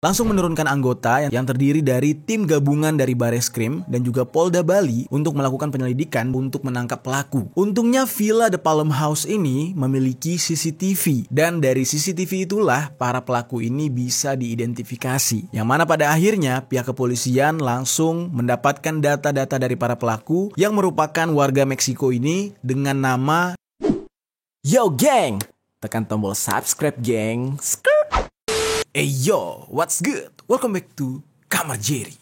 langsung menurunkan anggota yang terdiri dari tim gabungan dari Bareskrim dan juga Polda Bali untuk melakukan penyelidikan untuk menangkap pelaku. Untungnya Villa The Palm House ini memiliki CCTV dan dari CCTV itulah para pelaku ini bisa diidentifikasi. Yang mana pada akhirnya pihak kepolisian langsung mendapatkan data-data dari para pelaku yang merupakan warga Meksiko ini dengan nama Yo Gang. Tekan tombol subscribe geng. Hey yo, what's good? Welcome back to Kamar Jerry.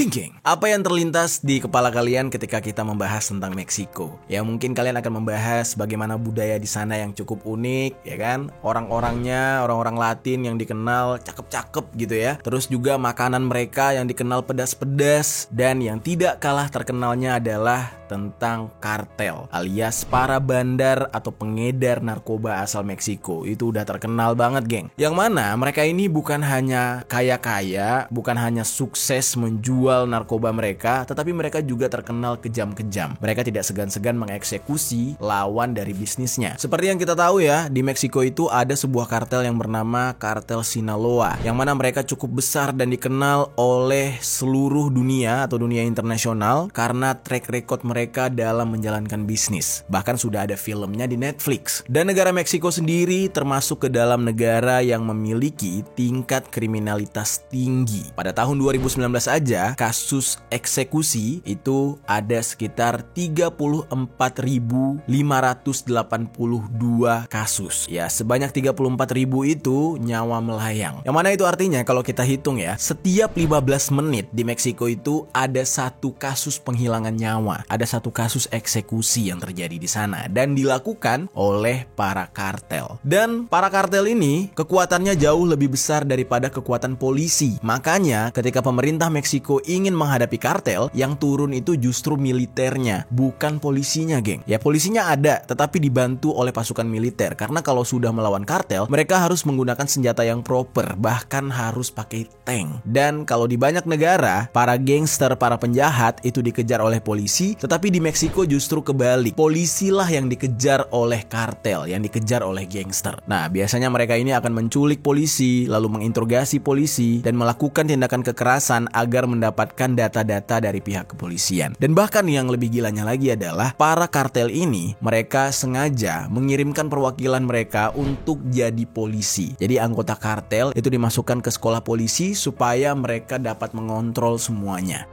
Geng, apa yang terlintas di kepala kalian ketika kita membahas tentang Meksiko? Ya mungkin kalian akan membahas bagaimana budaya di sana yang cukup unik, ya kan? Orang-orangnya, orang-orang Latin yang dikenal cakep-cakep gitu ya. Terus juga makanan mereka yang dikenal pedas-pedas. Dan yang tidak kalah terkenalnya adalah tentang kartel alias para bandar atau pengedar narkoba asal Meksiko. Itu udah terkenal banget, geng. Yang mana mereka ini bukan hanya kaya-kaya, bukan hanya sukses menjual narkoba mereka, tetapi mereka juga terkenal kejam-kejam. Mereka tidak segan-segan mengeksekusi lawan dari bisnisnya. Seperti yang kita tahu ya, di Meksiko itu ada sebuah kartel yang bernama Kartel Sinaloa, yang mana mereka cukup besar dan dikenal oleh seluruh dunia atau dunia internasional karena track record mereka dalam menjalankan bisnis. Bahkan sudah ada filmnya di Netflix. Dan negara Meksiko sendiri termasuk ke dalam negara yang memiliki tingkat kriminalitas tinggi. Pada tahun 2019 aja, kasus eksekusi itu ada sekitar 34.582 kasus. Ya, sebanyak 34.000 itu nyawa melayang. Yang mana itu artinya kalau kita hitung ya, setiap 15 menit di Meksiko itu ada satu kasus penghilangan nyawa, ada satu kasus eksekusi yang terjadi di sana dan dilakukan oleh para kartel. Dan para kartel ini kekuatannya jauh lebih besar daripada kekuatan polisi. Makanya ketika pemerintah Meksiko ingin menghadapi kartel, yang turun itu justru militernya, bukan polisinya, geng. Ya polisinya ada, tetapi dibantu oleh pasukan militer. Karena kalau sudah melawan kartel, mereka harus menggunakan senjata yang proper, bahkan harus pakai tank. Dan kalau di banyak negara, para gangster, para penjahat itu dikejar oleh polisi, tetapi di Meksiko justru kebalik. Polisilah yang dikejar oleh kartel, yang dikejar oleh gangster. Nah, biasanya mereka ini akan menculik polisi, lalu menginterogasi polisi, dan melakukan tindakan kekerasan agar mendapatkan data-data dari pihak kepolisian. Dan bahkan yang lebih gilanya lagi adalah para kartel ini, mereka sengaja mengirimkan perwakilan mereka untuk jadi polisi. Jadi anggota kartel itu dimasukkan ke sekolah polisi supaya mereka dapat mengontrol semuanya.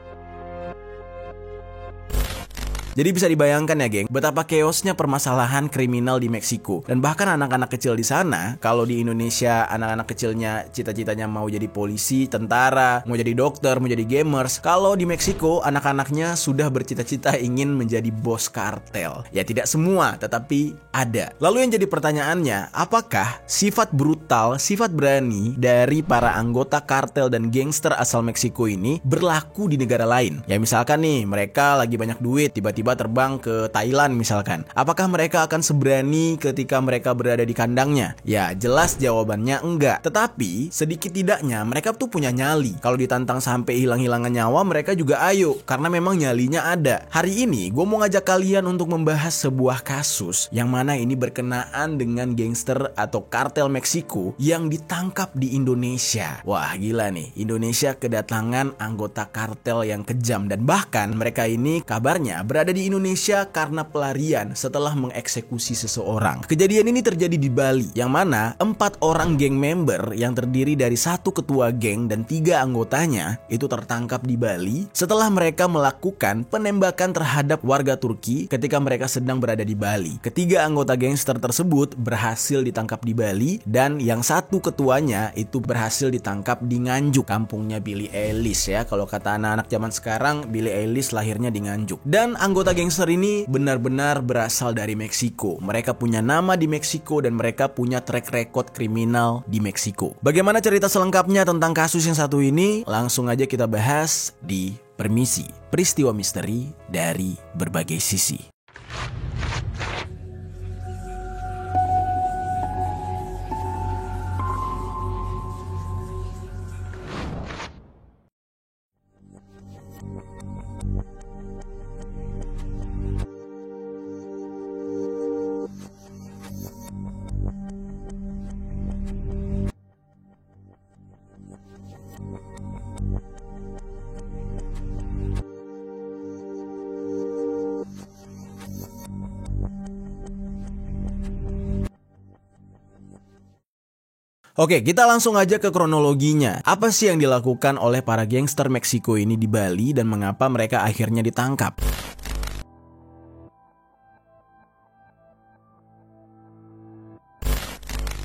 Jadi bisa dibayangkan ya, geng, betapa chaosnya permasalahan kriminal di Meksiko. Dan bahkan anak-anak kecil di sana, kalau di Indonesia anak-anak kecilnya cita-citanya mau jadi polisi, tentara, mau jadi dokter, mau jadi gamers. Kalau di Meksiko anak-anaknya sudah bercita-cita ingin menjadi bos kartel. Ya tidak semua, tetapi ada. Lalu yang jadi pertanyaannya, apakah sifat brutal, sifat berani dari para anggota kartel dan gangster asal Meksiko ini berlaku di negara lain? Ya misalkan nih, mereka lagi banyak duit, tiba-tiba terbang ke Thailand misalkan. Apakah mereka akan seberani ketika mereka berada di kandangnya? Ya jelas jawabannya enggak. Tetapi sedikit tidaknya mereka tuh punya nyali. Kalau ditantang sampai hilang-hilangan nyawa, mereka juga ayo karena memang nyalinya ada. Hari ini gue mau ngajak kalian untuk membahas sebuah kasus yang mana ini berkenaan dengan gangster atau kartel Meksiko yang ditangkap di Indonesia. Wah gila nih, Indonesia kedatangan anggota kartel yang kejam dan bahkan mereka ini kabarnya berada di Indonesia karena pelarian setelah mengeksekusi seseorang. Kejadian ini terjadi di Bali, yang mana 4 orang geng member yang terdiri dari 1 ketua geng dan 3 anggotanya itu tertangkap di Bali setelah mereka melakukan penembakan terhadap warga Turki ketika mereka sedang berada di Bali. Ketiga anggota gangster tersebut berhasil ditangkap di Bali dan yang 1 ketuanya itu berhasil ditangkap di Nganjuk, kampungnya Billie Eilish ya. Kalau kata anak-anak zaman sekarang, Billie Eilish lahirnya di Nganjuk. Dan anggota gangster ini benar-benar berasal dari Meksiko. Mereka punya nama di Meksiko dan mereka punya track record kriminal di Meksiko. Bagaimana cerita selengkapnya tentang kasus yang satu ini? Langsung aja kita bahas di Permisi, peristiwa misteri dari berbagai sisi. Oke, kita langsung aja ke kronologinya. Apa sih yang dilakukan oleh para gangster Meksiko ini di Bali dan mengapa mereka akhirnya ditangkap?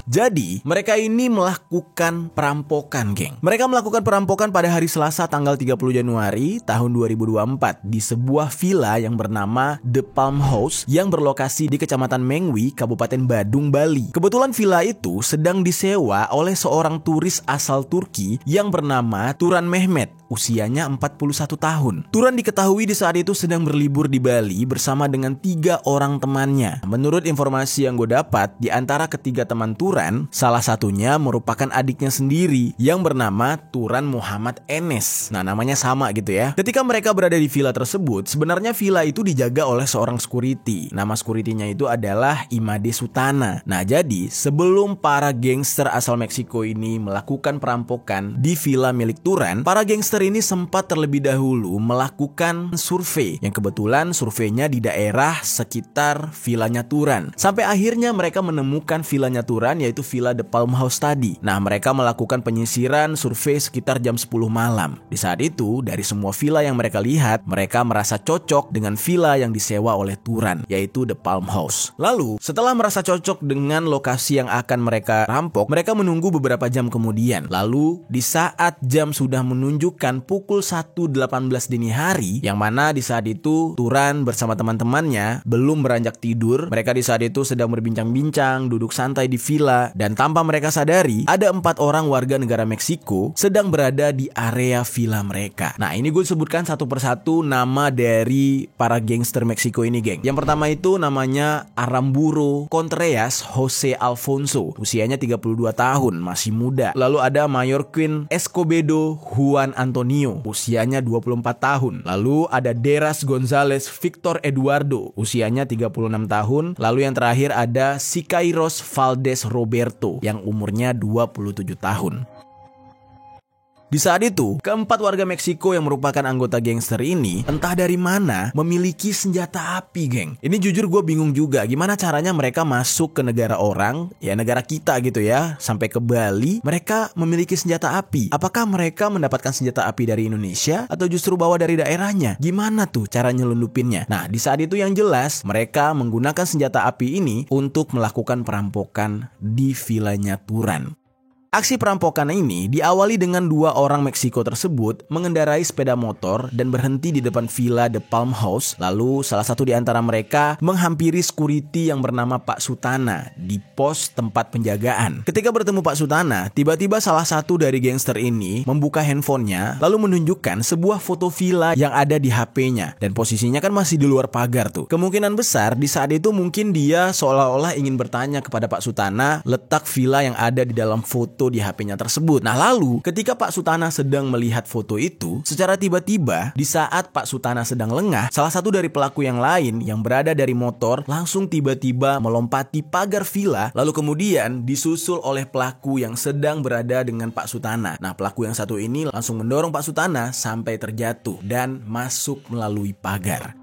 Jadi, mereka ini melakukan perampokan, geng. Mereka melakukan perampokan pada hari Selasa tanggal 30 Januari tahun 2024 di sebuah villa yang bernama The Palm House yang berlokasi di Kecamatan Mengwi, Kabupaten Badung, Bali. Kebetulan villa itu sedang disewa oleh seorang turis asal Turki yang bernama Turan Mehmet. Usianya 41 tahun. Turan diketahui di saat itu sedang berlibur di Bali bersama dengan 3 orang temannya. Menurut informasi yang gue dapat, di antara ketiga teman Turan, salah satunya merupakan adiknya sendiri yang bernama Turan Muhammad Enes. Nah, namanya sama gitu ya. Ketika mereka berada di villa tersebut, sebenarnya villa itu dijaga oleh seorang security. Nama security-nya itu adalah Imade Sutana. Nah, jadi sebelum para gangster asal Meksiko ini melakukan perampokan di villa milik Turan, para gangster ini sempat terlebih dahulu melakukan survei, yang kebetulan surveinya di daerah sekitar villanya Turan. Sampai akhirnya mereka menemukan villanya Turan, yaitu Villa The Palm House tadi. Nah, mereka melakukan penyisiran survei sekitar jam 10 malam. Di saat itu, dari semua villa yang mereka lihat, mereka merasa cocok dengan villa yang disewa oleh Turan, yaitu The Palm House. Lalu, setelah merasa cocok dengan lokasi yang akan mereka rampok, mereka menunggu beberapa jam kemudian. Lalu, di saat jam sudah menunjukkan pukul 1.18 dini hari, yang mana di saat itu Turan bersama teman-temannya belum beranjak tidur. Mereka di saat itu sedang berbincang-bincang, duduk santai di villa, dan tanpa mereka sadari, ada 4 orang warga negara Meksiko sedang berada di area villa mereka. Nah, ini gue sebutkan satu persatu nama dari para gangster Meksiko ini, geng. Yang pertama itu namanya Aramburo Contreras Jose Alfonso, usianya 32 tahun, masih muda. Lalu ada Mayor Queen Escobedo Juan Antonio, usianya 24 tahun. Lalu ada Deras Gonzalez Victor Eduardo, usianya 36 tahun. Lalu yang terakhir ada Siqueiros Valdez Roberto, yang umurnya 27 tahun. Di saat itu, keempat warga Meksiko yang merupakan anggota gangster ini entah dari mana memiliki senjata api, geng. Ini jujur gue bingung juga gimana caranya mereka masuk ke negara orang, ya negara kita gitu ya, sampai ke Bali. Mereka memiliki senjata api. Apakah mereka mendapatkan senjata api dari Indonesia atau justru bawa dari daerahnya? Gimana tuh cara nyelundupinnya? Nah, di saat itu yang jelas mereka menggunakan senjata api ini untuk melakukan perampokan di villanya Turan. Aksi perampokan ini diawali dengan 2 orang Meksiko tersebut mengendarai sepeda motor dan berhenti di depan villa The Palm House. Lalu salah satu di antara mereka menghampiri security yang bernama Pak Sutana di pos tempat penjagaan. Ketika bertemu Pak Sutana, tiba-tiba salah satu dari gangster ini membuka handphonenya lalu menunjukkan sebuah foto villa yang ada di HP-nya, dan posisinya kan masih di luar pagar tuh. Kemungkinan besar di saat itu mungkin dia seolah-olah ingin bertanya kepada Pak Sutana letak villa yang ada di dalam foto di HP-nya tersebut. Nah, lalu ketika Pak Sutana sedang melihat foto itu, secara tiba-tiba di saat Pak Sutana sedang lengah, salah satu dari pelaku yang lain yang berada dari motor langsung tiba-tiba melompati pagar villa, lalu kemudian disusul oleh pelaku yang sedang berada dengan Pak Sutana. Nah, pelaku yang satu ini langsung mendorong Pak Sutana sampai terjatuh dan masuk melalui pagar.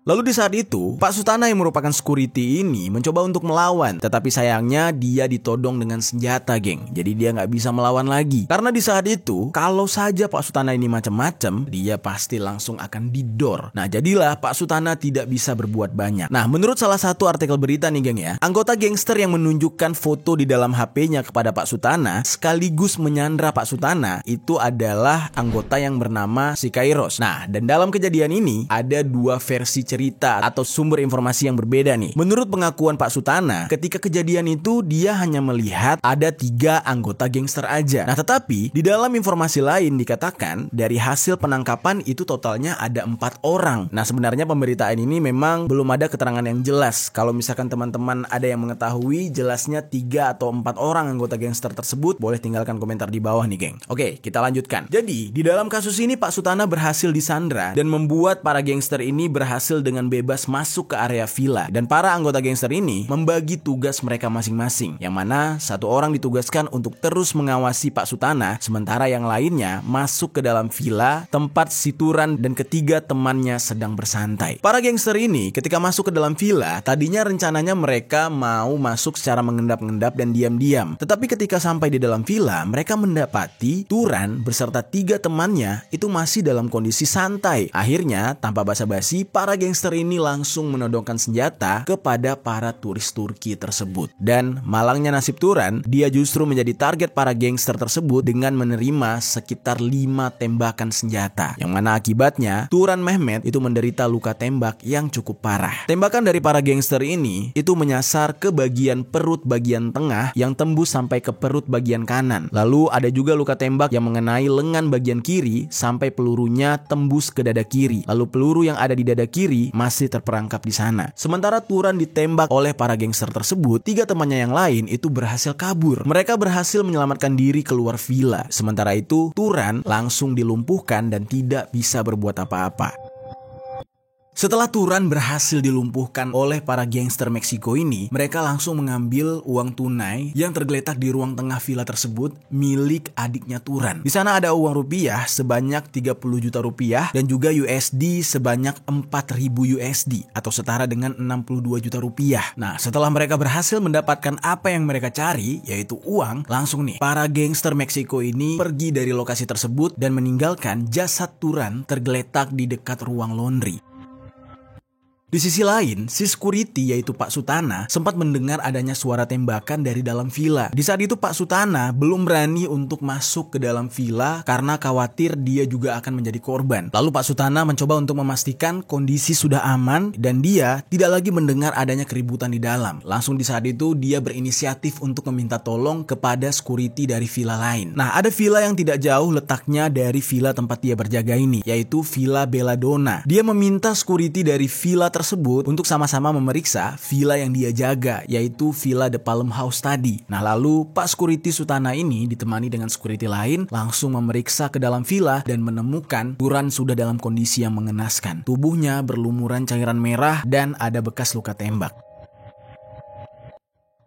Lalu di saat itu, Pak Sutana yang merupakan security ini mencoba untuk melawan, tetapi sayangnya dia ditodong dengan senjata, geng. Jadi dia nggak bisa melawan lagi. Karena di saat itu, kalau saja Pak Sutana ini macam-macam, dia pasti langsung akan didor. Nah, jadilah Pak Sutana tidak bisa berbuat banyak. Nah, menurut salah satu artikel berita nih, geng ya, anggota gangster yang menunjukkan foto di dalam HP-nya kepada Pak Sutana sekaligus menyandra Pak Sutana itu adalah anggota yang bernama Siqueiros. Nah, dan dalam kejadian ini ada 2 versi cerita atau sumber informasi yang berbeda nih. Menurut pengakuan Pak Sutana, ketika kejadian itu dia hanya melihat ada 3 anggota gangster aja. Nah, tetapi di dalam informasi lain dikatakan dari hasil penangkapan itu totalnya ada 4 orang. Nah, sebenarnya pemberitaan ini memang belum ada keterangan yang jelas. Kalau misalkan teman-teman ada yang mengetahui jelasnya 3 atau 4 orang anggota gangster tersebut, boleh tinggalkan komentar di bawah nih, geng. Oke, kita lanjutkan. Jadi, di dalam kasus ini Pak Sutana berhasil disandra dan membuat para gangster ini berhasil dengan bebas masuk ke area villa. Dan para anggota gangster ini membagi tugas mereka masing-masing, yang mana satu orang ditugaskan untuk terus mengawasi Pak Sutana, sementara yang lainnya masuk ke dalam villa tempat si Turan dan ketiga temannya sedang bersantai. Para gangster ini ketika masuk ke dalam villa, tadinya rencananya mereka mau masuk secara mengendap-endap dan diam-diam. Tetapi ketika sampai di dalam villa, mereka mendapati Turan beserta tiga temannya itu masih dalam kondisi santai. Akhirnya, tanpa basa-basi, para gangster ini langsung menodongkan senjata kepada para turis Turki tersebut. Dan malangnya nasib Turan, dia justru menjadi target para gangster tersebut dengan menerima sekitar 5 tembakan senjata. Yang mana akibatnya, Turan Mehmet itu menderita luka tembak yang cukup parah. Tembakan dari para gangster ini itu menyasar ke bagian perut bagian tengah yang tembus sampai ke perut bagian kanan. Lalu ada juga luka tembak yang mengenai lengan bagian kiri sampai pelurunya tembus ke dada kiri. Lalu peluru yang ada di dada kiri masih terperangkap di sana. Sementara Turan ditembak oleh para gangster tersebut, tiga temannya yang lain itu berhasil kabur. Mereka berhasil menyelamatkan diri keluar villa. Sementara itu, Turan langsung dilumpuhkan dan tidak bisa berbuat apa-apa. Setelah Turan berhasil dilumpuhkan oleh para gangster Meksiko ini, mereka langsung mengambil uang tunai yang tergeletak di ruang tengah villa tersebut milik adiknya Turan. Di sana ada uang rupiah sebanyak 30 juta rupiah dan juga USD sebanyak 4.000 USD atau setara dengan 62 juta rupiah. Nah, setelah mereka berhasil mendapatkan apa yang mereka cari, yaitu uang, langsung nih para gangster Meksiko ini pergi dari lokasi tersebut dan meninggalkan jasad Turan tergeletak di dekat ruang laundry. Di sisi lain, si security yaitu Pak Sutana sempat mendengar adanya suara tembakan dari dalam villa. Di saat itu Pak Sutana belum berani untuk masuk ke dalam villa karena khawatir dia juga akan menjadi korban. Lalu Pak Sutana mencoba untuk memastikan kondisi sudah aman dan dia tidak lagi mendengar adanya keributan di dalam. Langsung di saat itu dia berinisiatif untuk meminta tolong kepada security dari villa lain. Nah, ada villa yang tidak jauh letaknya dari villa tempat dia berjaga ini, yaitu Villa Belladonna. Dia meminta security dari villa tersebut untuk sama-sama memeriksa villa yang dia jaga, yaitu Villa The Palm House tadi. Nah, lalu Pak Security Sutana ini ditemani dengan security lain langsung memeriksa ke dalam villa dan menemukan Turan sudah dalam kondisi yang mengenaskan. Tubuhnya berlumuran cairan merah dan ada bekas luka tembak.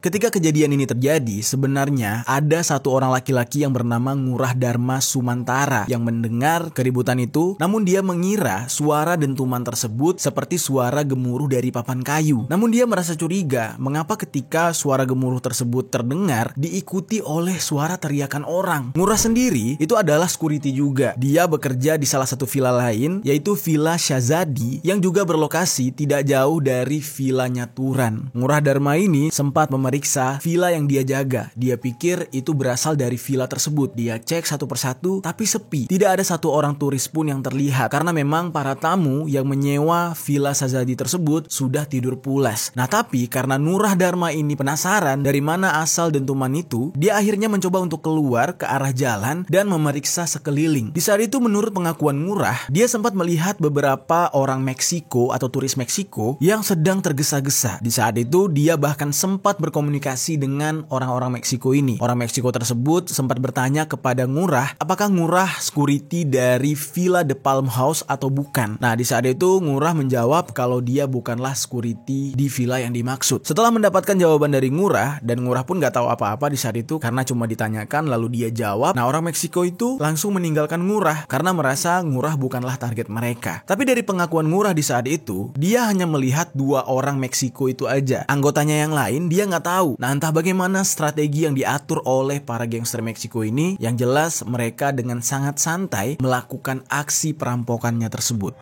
Ketika kejadian ini terjadi, sebenarnya ada satu orang laki-laki yang bernama Ngurah Dharma Sumantara yang mendengar keributan itu, namun dia mengira suara dentuman tersebut seperti suara gemuruh dari papan kayu. Namun dia merasa curiga, mengapa ketika suara gemuruh tersebut terdengar diikuti oleh suara teriakan orang. Ngurah sendiri itu adalah security juga. Dia bekerja di salah satu villa lain, yaitu Villa Shahzadi yang juga berlokasi tidak jauh dari villanya Turan. Ngurah Dharma ini sempat memeriksa villa yang dia jaga. Dia pikir itu berasal dari villa tersebut. Dia cek satu persatu tapi sepi. Tidak ada satu orang turis pun yang terlihat karena memang para tamu yang menyewa Villa Shahzadi tersebut sudah tidur pulas. Nah, tapi karena Ngurah Dharma ini penasaran dari mana asal dentuman itu, dia akhirnya mencoba untuk keluar ke arah jalan dan memeriksa sekeliling. Di saat itu menurut pengakuan Ngurah, dia sempat melihat beberapa orang Meksiko atau turis Meksiko yang sedang tergesa-gesa. Di saat itu dia bahkan sempat berkomunikasi dengan orang-orang Meksiko ini. Orang Meksiko tersebut sempat bertanya kepada Ngurah, apakah Ngurah security dari Villa The Palm House atau bukan. Nah, di saat itu Ngurah menjawab kalau dia bukanlah security di villa yang dimaksud. Setelah mendapatkan jawaban dari Ngurah, dan Ngurah pun gak tahu apa-apa di saat itu karena cuma ditanyakan lalu dia jawab. Nah, orang Meksiko itu langsung meninggalkan Ngurah karena merasa Ngurah bukanlah target mereka. Tapi dari pengakuan Ngurah di saat itu, dia hanya melihat 2 orang Meksiko itu aja. Anggotanya yang lain dia nggak tahu. Nah, entah bagaimana strategi yang diatur oleh para gangster Meksiko ini, yang jelas mereka dengan sangat santai melakukan aksi perampokannya tersebut.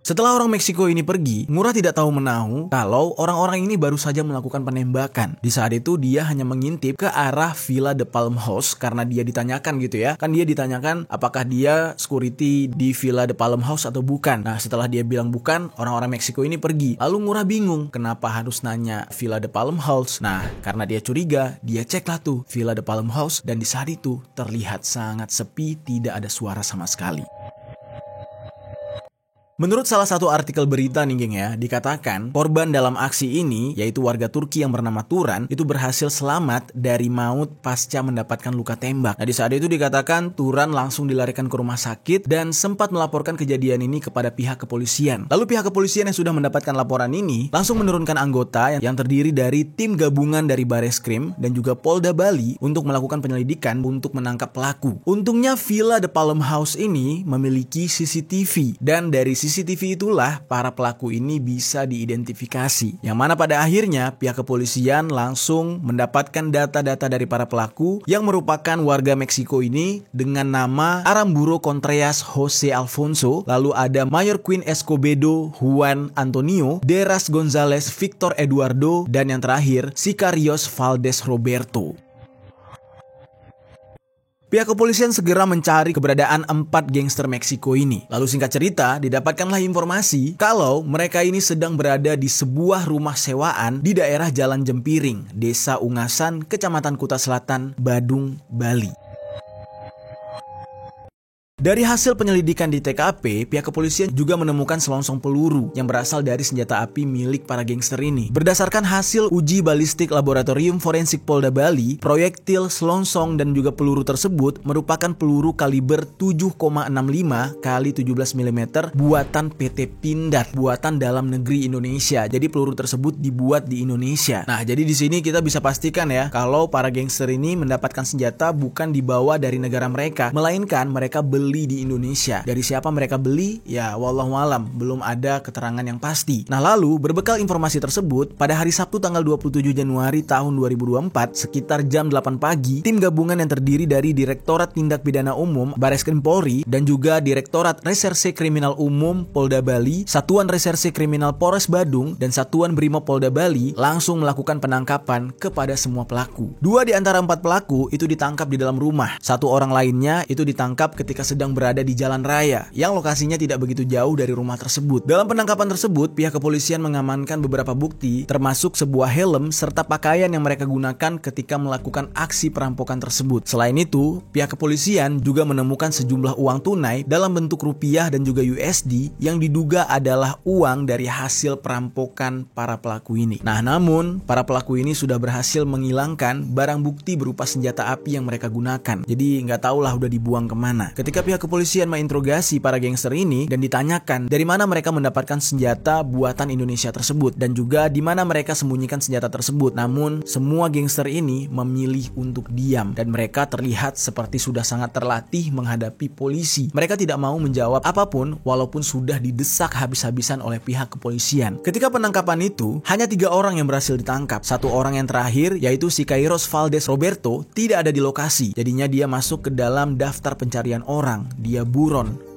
Setelah orang Meksiko ini pergi, Ngurah tidak tahu menahu kalau orang-orang ini baru saja melakukan penembakan. Di saat itu dia hanya mengintip ke arah Villa The Palm House karena dia ditanyakan gitu ya. Kan dia ditanyakan apakah dia security di Villa The Palm House atau bukan. Nah, setelah dia bilang bukan, orang-orang Meksiko ini pergi. Lalu Ngurah bingung kenapa harus nanya Villa The Palm House. Nah, karena dia curiga, dia ceklah tuh Villa The Palm House dan di saat itu terlihat sangat sepi, tidak ada suara sama sekali. Menurut salah satu artikel berita nih geng ya, dikatakan korban dalam aksi ini, yaitu warga Turki yang bernama Turan, itu berhasil selamat dari maut pasca mendapatkan luka tembak. Nah di saat itu dikatakan Turan langsung dilarikan ke rumah sakit dan sempat melaporkan kejadian ini kepada pihak kepolisian. Lalu pihak kepolisian yang sudah mendapatkan laporan ini langsung menurunkan anggota yang terdiri dari tim gabungan dari Bareskrim dan juga Polda Bali untuk melakukan penyelidikan untuk menangkap pelaku. Untungnya Villa The Palm House ini memiliki CCTV dan dari CCTV itulah para pelaku ini bisa diidentifikasi. Yang mana pada akhirnya pihak kepolisian langsung mendapatkan data-data dari para pelaku yang merupakan warga Meksiko ini dengan nama Aramburo Contreras Jose Alfonso, lalu ada Mayor Queen Escobedo Juan Antonio, Deras Gonzalez Victor Eduardo, dan yang terakhir Sicarios Valdez Roberto. Pihak kepolisian segera mencari keberadaan 4 gangster Meksiko ini. Lalu singkat cerita, didapatkanlah informasi kalau mereka ini sedang berada di sebuah rumah sewaan di daerah Jalan Jempiring, Desa Ungasan, Kecamatan Kuta Selatan, Badung, Bali. Dari hasil penyelidikan di TKP, pihak kepolisian juga menemukan selongsong peluru yang berasal dari senjata api milik para gangster ini. Berdasarkan hasil uji balistik Laboratorium Forensik Polda Bali, proyektil, selongsong, dan juga peluru tersebut merupakan peluru kaliber 7,65 x 17 mm buatan PT Pindad, buatan dalam negeri Indonesia. Jadi peluru tersebut dibuat di Indonesia. Nah, jadi di sini kita bisa pastikan ya, kalau para gangster ini mendapatkan senjata bukan dibawa dari negara mereka, melainkan mereka beli di Indonesia. Dari siapa mereka beli? Ya wallahualam, belum ada keterangan yang pasti. Nah lalu berbekal informasi tersebut, pada hari Sabtu tanggal 27 Januari tahun 2024 sekitar jam 8 pagi, tim gabungan yang terdiri dari Direktorat Tindak Pidana Umum Bareskrim Polri dan juga Direktorat Reserse Kriminal Umum Polda Bali, Satuan Reserse Kriminal Polres Badung, dan Satuan Brimob Polda Bali langsung melakukan penangkapan kepada semua pelaku. 2 di antara 4 pelaku itu ditangkap di dalam rumah. 1 orang lainnya itu ditangkap ketika sedang berada di jalan raya yang lokasinya tidak begitu jauh dari rumah tersebut. Dalam penangkapan tersebut, pihak kepolisian mengamankan beberapa bukti termasuk sebuah helm serta pakaian yang mereka gunakan ketika melakukan aksi perampokan tersebut. Selain itu, pihak kepolisian juga menemukan sejumlah uang tunai dalam bentuk rupiah dan juga USD yang diduga adalah uang dari hasil perampokan para pelaku ini. Nah, namun para pelaku ini sudah berhasil menghilangkan barang bukti berupa senjata api yang mereka gunakan. Jadi nggak tahulah udah dibuang kemana. Ketika pihak kepolisian menginterogasi para gangster ini dan ditanyakan dari mana mereka mendapatkan senjata buatan Indonesia tersebut dan juga di mana mereka sembunyikan senjata tersebut. Namun semua gangster ini memilih untuk diam dan mereka terlihat seperti sudah sangat terlatih menghadapi polisi. Mereka tidak mau menjawab apapun walaupun sudah didesak habis-habisan oleh pihak kepolisian. Ketika penangkapan itu, hanya 3 orang yang berhasil ditangkap. 1 orang yang terakhir yaitu Sicarios Valdez Roberto tidak ada di lokasi. Jadinya dia masuk ke dalam daftar pencarian orang. Dia buron.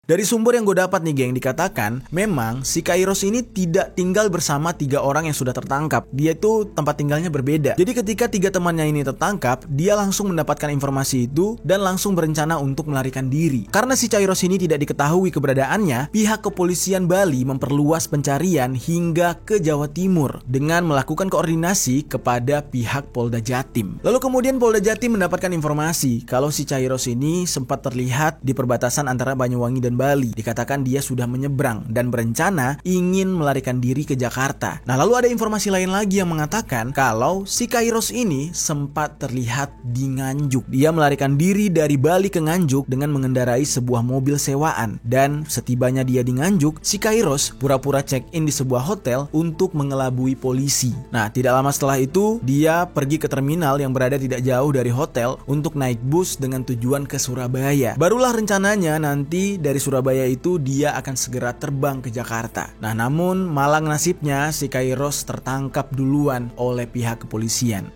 Dari sumber yang gue dapat nih geng, dikatakan memang Sicarios ini tidak tinggal bersama 3 orang yang sudah tertangkap. Dia itu tempat tinggalnya berbeda. Jadi ketika 3 temannya ini tertangkap, dia langsung mendapatkan informasi itu dan langsung berencana untuk melarikan diri. Karena Sicarios ini tidak diketahui keberadaannya, pihak kepolisian Bali memperluas pencarian hingga ke Jawa Timur dengan melakukan koordinasi kepada pihak Polda Jatim. Lalu kemudian Polda Jatim mendapatkan informasi kalau Sicarios ini sempat terlihat di perbatasan antara Banyuwangi dan Bali. Dikatakan dia sudah menyeberang dan berencana ingin melarikan diri ke Jakarta. Nah, lalu ada informasi lain lagi yang mengatakan kalau Sicarios ini sempat terlihat di Nganjuk. Dia melarikan diri dari Bali ke Nganjuk dengan mengendarai sebuah mobil sewaan. Dan setibanya dia di Nganjuk, Sicarios pura-pura check-in di sebuah hotel untuk mengelabui polisi. Nah, tidak lama setelah itu, dia pergi ke terminal yang berada tidak jauh dari hotel untuk naik bus dengan tujuan ke Surabaya. Barulah rencananya nanti dari Surabaya itu dia akan segera terbang ke Jakarta. Nah, namun malang nasibnya Sicarios tertangkap duluan oleh pihak kepolisian.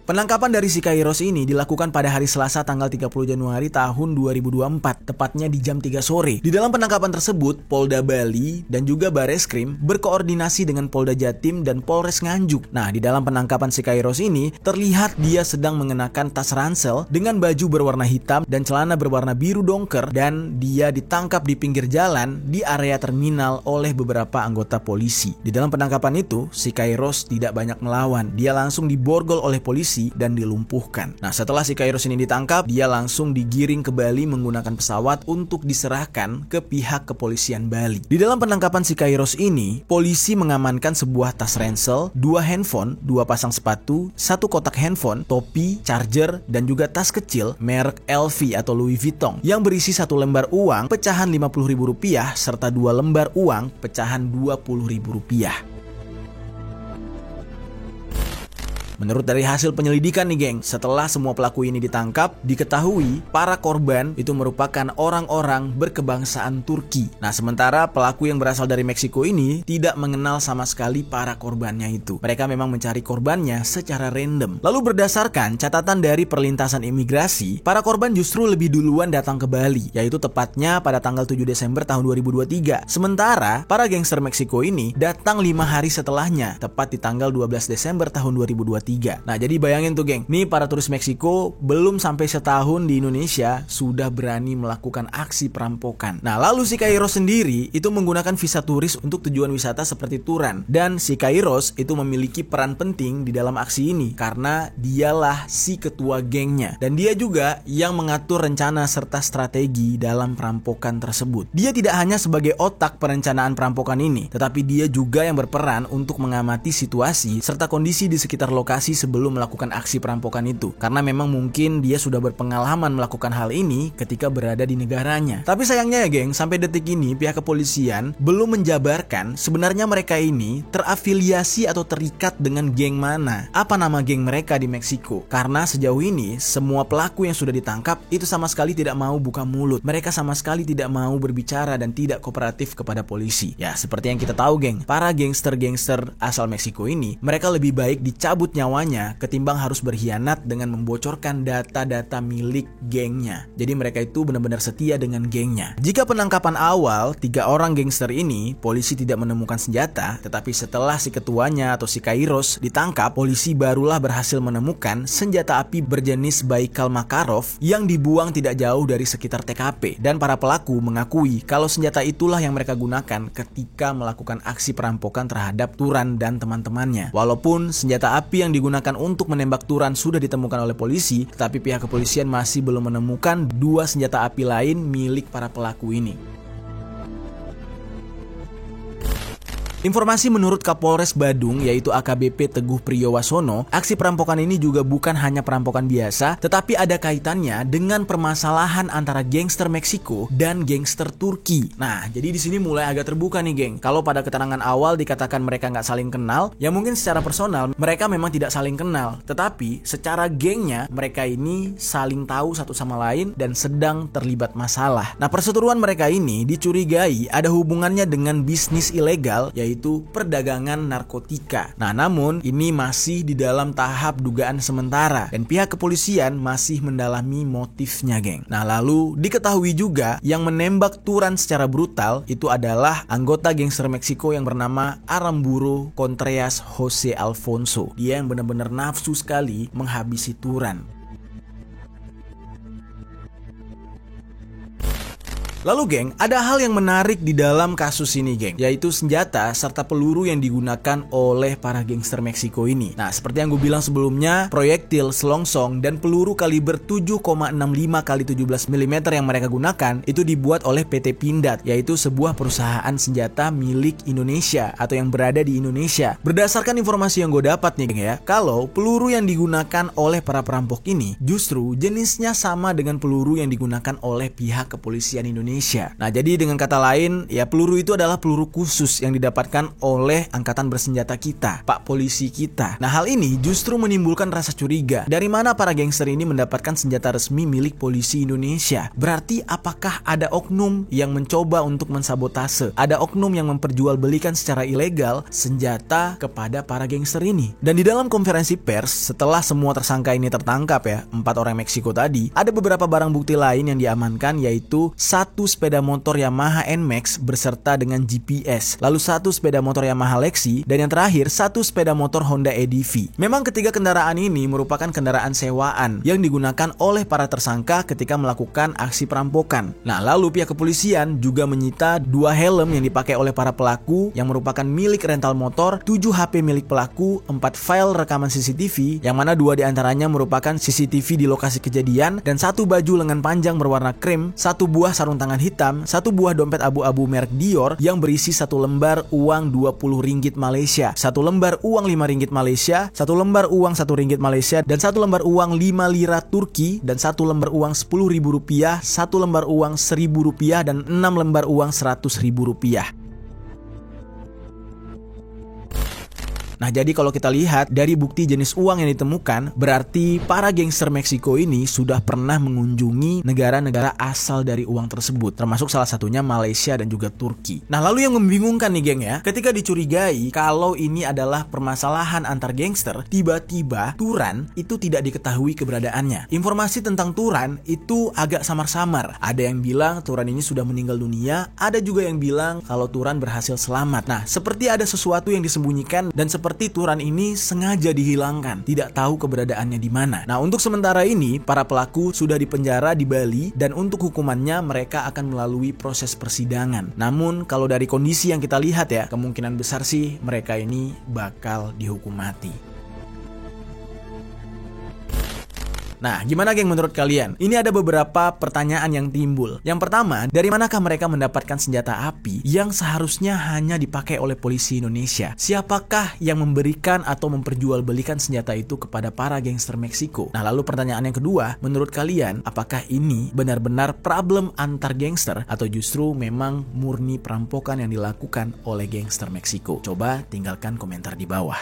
Penangkapan dari Sicarios ini dilakukan pada hari Selasa tanggal 30 Januari tahun 2024, tepatnya di jam 3 sore. Di dalam penangkapan tersebut, Polda Bali dan juga Bareskrim berkoordinasi dengan Polda Jatim dan Polres Nganjuk. Nah, di dalam penangkapan Sicarios ini, terlihat dia sedang mengenakan tas ransel dengan baju berwarna hitam dan celana berwarna biru dongker, dan dia ditangkap di pinggir jalan di area terminal oleh beberapa anggota polisi. Di dalam penangkapan itu, Sicarios tidak banyak melawan. Dia langsung diborgol oleh polisi polisi dan dilumpuhkan. Nah, setelah Siqueiros ini ditangkap, dia langsung digiring ke Bali menggunakan pesawat untuk diserahkan ke pihak kepolisian Bali. Di dalam penangkapan Siqueiros ini, polisi mengamankan sebuah tas ransel, 2 handphone, 2 pasang sepatu, 1 kotak handphone, topi, charger, dan juga tas kecil merek LV atau Louis Vuitton yang berisi 1 lembar uang pecahan Rp50.000 serta 2 lembar uang pecahan Rp20.000. Menurut dari hasil penyelidikan nih geng, setelah semua pelaku ini ditangkap, diketahui para korban itu merupakan orang-orang berkebangsaan Turki. Nah, sementara pelaku yang berasal dari Meksiko ini tidak mengenal sama sekali para korbannya itu. Mereka memang mencari korbannya secara random. Lalu berdasarkan catatan dari perlintasan imigrasi, para korban justru lebih duluan datang ke Bali, yaitu tepatnya pada tanggal 7 Desember tahun 2023. Sementara para gangster Meksiko ini datang 5 hari setelahnya, tepat di tanggal 12 Desember tahun 2023. Nah, jadi bayangin tuh geng, nih para turis Meksiko belum sampai setahun di Indonesia sudah berani melakukan aksi perampokan. Nah, lalu Siqueiros sendiri itu menggunakan visa turis untuk tujuan wisata seperti Turan. Dan Siqueiros itu memiliki peran penting di dalam aksi ini karena dialah si ketua gengnya. Dan dia juga yang mengatur rencana serta strategi dalam perampokan tersebut. Dia tidak hanya sebagai otak perencanaan perampokan ini, tetapi dia juga yang berperan untuk mengamati situasi serta kondisi di sekitar lokasi sebelum melakukan aksi perampokan itu, karena memang mungkin dia sudah berpengalaman melakukan hal ini ketika berada di negaranya. Tapi sayangnya ya geng, sampai detik ini pihak kepolisian belum menjabarkan sebenarnya mereka ini terafiliasi atau terikat dengan geng mana, apa nama geng mereka di Meksiko. Karena sejauh ini semua pelaku yang sudah ditangkap itu sama sekali tidak mau buka mulut, mereka sama sekali tidak mau berbicara dan tidak kooperatif kepada polisi. Ya, seperti yang kita tahu geng, para gangster-gangster asal Meksiko ini mereka lebih baik dicabut nyawanya ketimbang harus berkhianat dengan membocorkan data-data milik gengnya. Jadi mereka itu benar-benar setia dengan gengnya. Jika penangkapan awal 3 orang gangster ini, polisi tidak menemukan senjata, tetapi setelah si ketuanya atau Siqueiros ditangkap, polisi barulah berhasil menemukan senjata api berjenis Baikal Makarov yang dibuang tidak jauh dari sekitar TKP. Dan para pelaku mengakui kalau senjata itulah yang mereka gunakan ketika melakukan aksi perampokan terhadap Turan dan teman-temannya. Walaupun senjata api yang digunakan untuk menembak Turan sudah ditemukan oleh polisi, tetapi pihak kepolisian masih belum menemukan 2 senjata api lain milik para pelaku ini. Informasi menurut Kapolres Badung yaitu AKBP Teguh Priyowasono, aksi perampokan ini juga bukan hanya perampokan biasa, tetapi ada kaitannya dengan permasalahan antara gangster Meksiko dan gangster Turki. Nah, jadi di sini mulai agak terbuka nih geng. Kalau pada keterangan awal dikatakan mereka nggak saling kenal, ya mungkin secara personal mereka memang tidak saling kenal, tetapi secara gengnya mereka ini saling tahu satu sama lain dan sedang terlibat masalah. Nah, perseteruan mereka ini dicurigai ada hubungannya dengan bisnis ilegal yaitu perdagangan narkotika. Nah, namun ini masih di dalam tahap dugaan sementara dan pihak kepolisian masih mendalami motifnya, geng. Nah, lalu diketahui juga yang menembak Turan secara brutal itu adalah anggota gangster Meksiko yang bernama Aramburo Contreras Jose Alfonso. Dia yang benar-benar nafsu sekali menghabisi Turan. Lalu geng, ada hal yang menarik di dalam kasus ini geng, yaitu senjata serta peluru yang digunakan oleh para gangster Meksiko ini. Nah, seperti yang gue bilang sebelumnya, proyektil, selongsong, dan peluru kaliber 7,65 x 17 mm yang mereka gunakan itu dibuat oleh PT Pindad, yaitu sebuah perusahaan senjata milik Indonesia atau yang berada di Indonesia. Berdasarkan informasi yang gue dapat nih geng ya, kalau peluru yang digunakan oleh para perampok ini justru jenisnya sama dengan peluru yang digunakan oleh pihak kepolisian Indonesia. Nah, jadi dengan kata lain, ya peluru itu adalah peluru khusus yang didapatkan oleh angkatan bersenjata kita, Pak Polisi kita. Nah, hal ini justru menimbulkan rasa curiga. Dari mana para gangster ini mendapatkan senjata resmi milik polisi Indonesia? Berarti apakah ada oknum yang mencoba untuk mensabotase? Ada oknum yang memperjualbelikan secara ilegal senjata kepada para gangster ini? Dan di dalam konferensi pers, setelah semua tersangka ini tertangkap ya, 4 orang Meksiko tadi, ada beberapa barang bukti lain yang diamankan, yaitu 1 sepeda motor Yamaha NMAX berserta dengan GPS, lalu 1 sepeda motor Yamaha Lexi, dan yang terakhir 1 sepeda motor Honda EDV. Memang ketiga kendaraan ini merupakan kendaraan sewaan yang digunakan oleh para tersangka ketika melakukan aksi perampokan. Nah, lalu pihak kepolisian juga menyita 2 helm yang dipakai oleh para pelaku yang merupakan milik rental motor, 7 HP milik pelaku, 4 file rekaman CCTV, yang mana 2 diantaranya merupakan CCTV di lokasi kejadian, dan 1 baju lengan panjang berwarna krem, 1 buah sarung tangan hitam, 1 buah dompet abu-abu merek Dior yang berisi 1 lembar uang 20 ringgit Malaysia, 1 lembar uang 5 ringgit Malaysia, 1 lembar uang 1 ringgit Malaysia, dan 1 lembar uang 5 lira Turki, dan 1 lembar uang 10.000 rupiah, 1 lembar uang 1.000 rupiah, dan 6 lembar uang 100.000 rupiah. Nah, jadi kalau kita lihat dari bukti jenis uang yang ditemukan, berarti para gangster Meksiko ini sudah pernah mengunjungi negara-negara asal dari uang tersebut, termasuk salah satunya Malaysia dan juga Turki. Nah, lalu yang membingungkan nih geng ya, ketika dicurigai kalau ini adalah permasalahan antar gangster, tiba-tiba Turan itu tidak diketahui keberadaannya. Informasi tentang Turan itu agak samar-samar. Ada yang bilang Turan ini sudah meninggal dunia, ada juga yang bilang kalau Turan berhasil selamat. Nah, seperti ada sesuatu yang disembunyikan dan seperti Turan ini sengaja dihilangkan, tidak tahu keberadaannya di mana. Nah, untuk sementara ini para pelaku sudah dipenjara di Bali dan untuk hukumannya mereka akan melalui proses persidangan. Namun kalau dari kondisi yang kita lihat ya, kemungkinan besar sih mereka ini bakal dihukum mati. Nah, gimana geng menurut kalian? Ini ada beberapa pertanyaan yang timbul. Yang pertama, dari manakah mereka mendapatkan senjata api yang seharusnya hanya dipakai oleh polisi Indonesia? Siapakah yang memberikan atau memperjualbelikan senjata itu kepada para gangster Meksiko? Nah, lalu pertanyaan yang kedua, menurut kalian, apakah ini benar-benar problem antar gangster atau justru memang murni perampokan yang dilakukan oleh gangster Meksiko? Coba tinggalkan komentar di bawah.